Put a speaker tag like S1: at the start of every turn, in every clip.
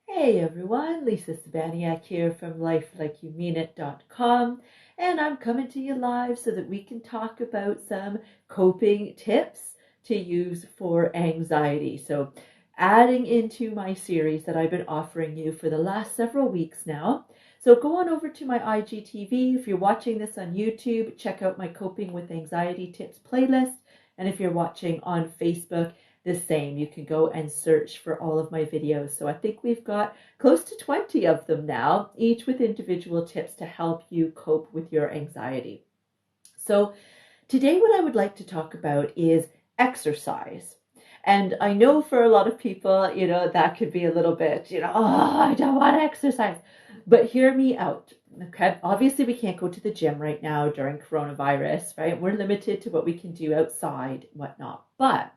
S1: Hey everyone, Lisa Sabaniak here from lifelikeyoumeanit.com, and I'm coming to you live so that we can talk about some coping tips to use for anxiety. So, adding into my series that I've been offering you for the last several weeks now. So, go on over to my IGTV. If you're watching this on YouTube, check out my Coping with Anxiety Tips playlist. And if you're watching on Facebook, the same. You can go and search for all of my videos. So I think we've got close to 20 of them now, each with individual tips to help you cope with your anxiety. So today what I would like to talk about is exercise. And I know for a lot of people, that could be a little bit, oh, I don't want to exercise. But hear me out. Okay. Obviously, we can't go to the gym right now during coronavirus, right? We're limited to what we can do outside, whatnot. But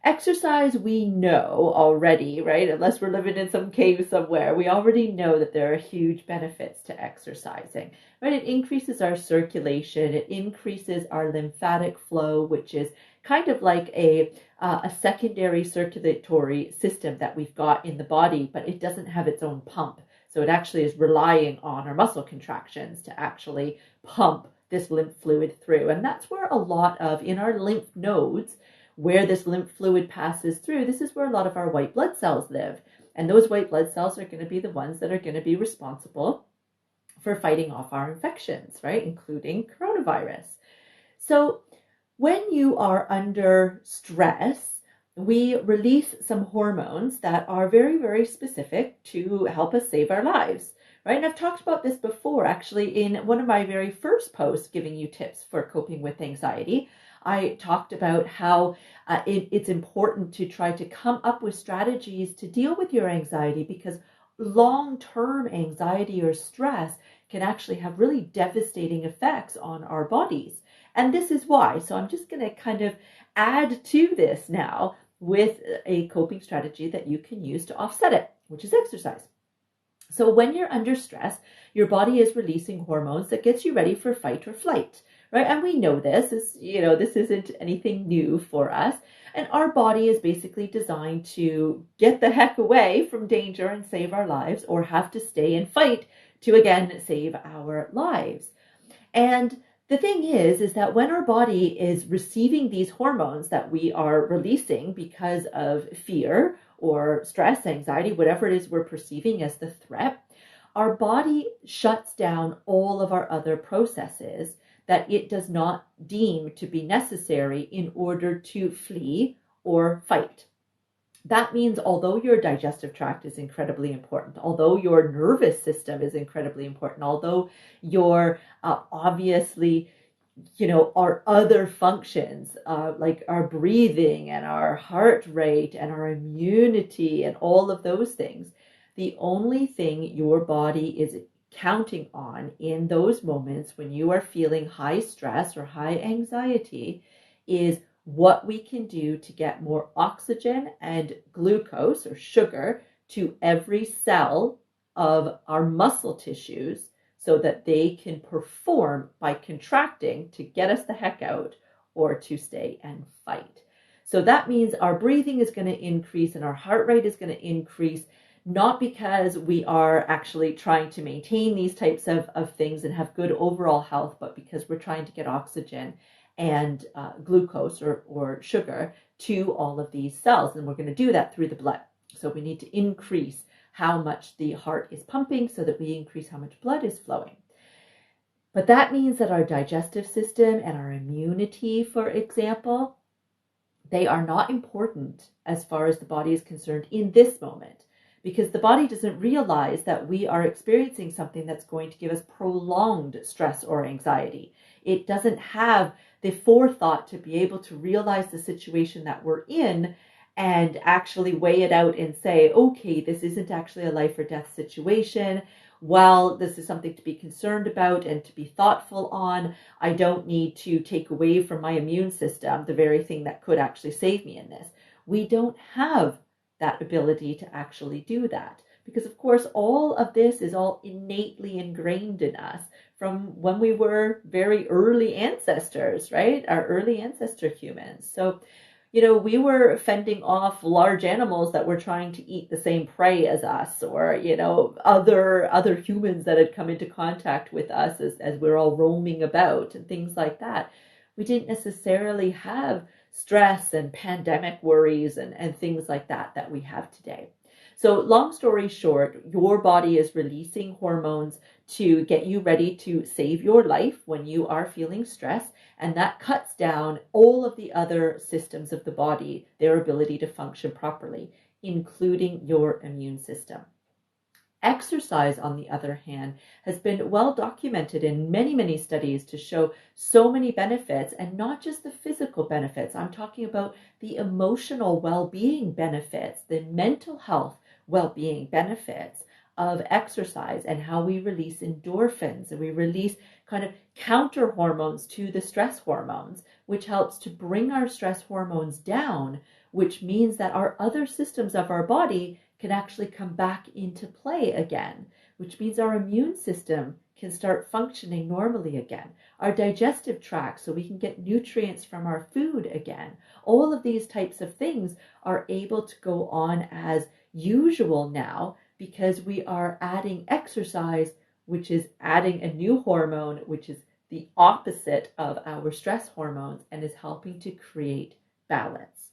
S1: exercise, we know already, right? Unless we're living in some cave somewhere, we already know that there are huge benefits to exercising, right? It increases our circulation, it increases our lymphatic flow, which is kind of like a secondary circulatory system that we've got in the body, but it doesn't have its own pump. So it actually is relying on our muscle contractions to actually pump this lymph fluid through. And that's where a lot of, in our lymph nodes, where this lymph fluid passes through, this is where a lot of our white blood cells live. And those white blood cells are going to be the ones that are going to be responsible for fighting off our infections, right? Including coronavirus. So when you are under stress, we release some hormones that are very, very specific to help us save our lives, right? And I've talked about this before, actually, in one of my very first posts giving you tips for coping with anxiety. I talked about how it's important to try to come up with strategies to deal with your anxiety, because long-term anxiety or stress can actually have really devastating effects on our bodies. And this is why. So I'm just going to kind of add to this now with a coping strategy that you can use to offset it, which is exercise. So when you're under stress, your body is releasing hormones that gets you ready for fight or flight, right? And we know this this isn't anything new for us. And our body is basically designed to get the heck away from danger and save our lives, or have to stay and fight to again save our lives. And the thing is that when our body is receiving these hormones that we are releasing because of fear or stress, anxiety, whatever it is we're perceiving as the threat, our body shuts down all of our other processes that it does not deem to be necessary in order to flee or fight. That means although your digestive tract is incredibly important, although your nervous system is incredibly important, although your obviously, our other functions, like our breathing and our heart rate and our immunity and all of those things, the only thing your body is counting on in those moments when you are feeling high stress or high anxiety is what we can do to get more oxygen and glucose or sugar to every cell of our muscle tissues so that they can perform by contracting to get us the heck out or to stay and fight. So that means our breathing is going to increase and our heart rate is going to increase, not because we are actually trying to maintain these types of things and have good overall health, but because we're trying to get oxygen and glucose or sugar to all of these cells. And we're going to do that through the blood. So we need to increase how much the heart is pumping so that we increase how much blood is flowing. But that means that our digestive system and our immunity, for example, they are not important as far as the body is concerned in this moment, because the body doesn't realize that we are experiencing something that's going to give us prolonged stress or anxiety. It doesn't have the forethought to be able to realize the situation that we're in and actually weigh it out and say, okay, this isn't actually a life or death situation. While this is something to be concerned about and to be thoughtful on, I don't need to take away from my immune system the very thing that could actually save me in this. We don't have that ability to actually do that, because of course all of this is all innately ingrained in us from when we were very early ancestors, right? Our early ancestor humans. So, we were fending off large animals that were trying to eat the same prey as us, or, other humans that had come into contact with us as we're all roaming about and things like that. We didn't necessarily have stress and pandemic worries and things like that we have today. So, long story short, your body is releasing hormones to get you ready to save your life when you are feeling stress. And that cuts down all of the other systems of the body, their ability to function properly, including your immune system. Exercise, on the other hand, has been well documented in many, many studies to show so many benefits, and not just the physical benefits. I'm talking about the emotional well-being benefits, the mental health well-being benefits of exercise, and how we release endorphins and we release kind of counter hormones to the stress hormones, which helps to bring our stress hormones down, which means that our other systems of our body can actually come back into play again, which means our immune system can start functioning normally again, our digestive tract, so we can get nutrients from our food again. All of these types of things are able to go on as usual now because we are adding exercise, which is adding a new hormone, which is the opposite of our stress hormones and is helping to create balance.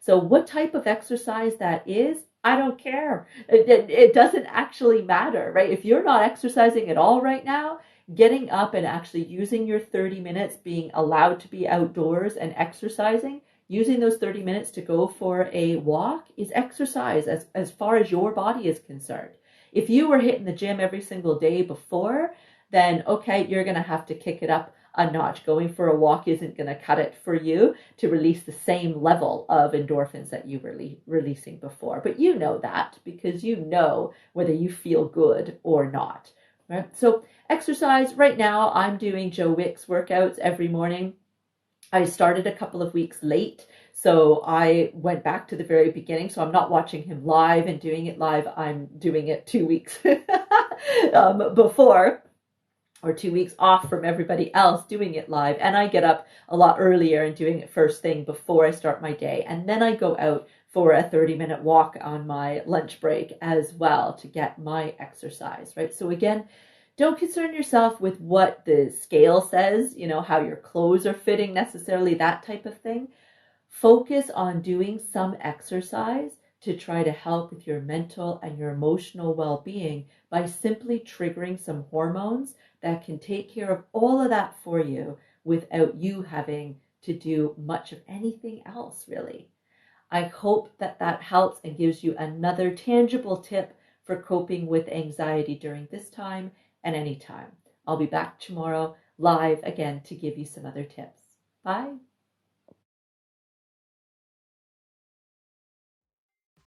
S1: So what type of exercise that is, I don't care. It doesn't actually matter, right? If you're not exercising at all right now, getting up and actually using your 30 minutes, being allowed to be outdoors and exercising, using those 30 minutes to go for a walk is exercise as far as your body is concerned. If you were hitting the gym every single day before, then okay, you're going to have to kick it up a notch. Going for a walk isn't going to cut it for you to release the same level of endorphins that you were releasing before. But you know that because you know whether you feel good or not. Right? So exercise, right now I'm doing Joe Wicks workouts every morning. I started a couple of weeks late, so I went back to the very beginning. So I'm not watching him live and doing it live. I'm doing it 2 weeks before, or 2 weeks off from everybody else doing it live. And I get up a lot earlier and doing it first thing before I start my day. And then I go out for a 30-minute walk on my lunch break as well to get my exercise, right? So again, don't concern yourself with what the scale says, how your clothes are fitting necessarily, that type of thing. Focus on doing some exercise to try to help with your mental and your emotional well-being by simply triggering some hormones that can take care of all of that for you without you having to do much of anything else, really. I hope that helps and gives you another tangible tip for coping with anxiety during this time and any time. I'll be back tomorrow live again to give you some other tips. Bye.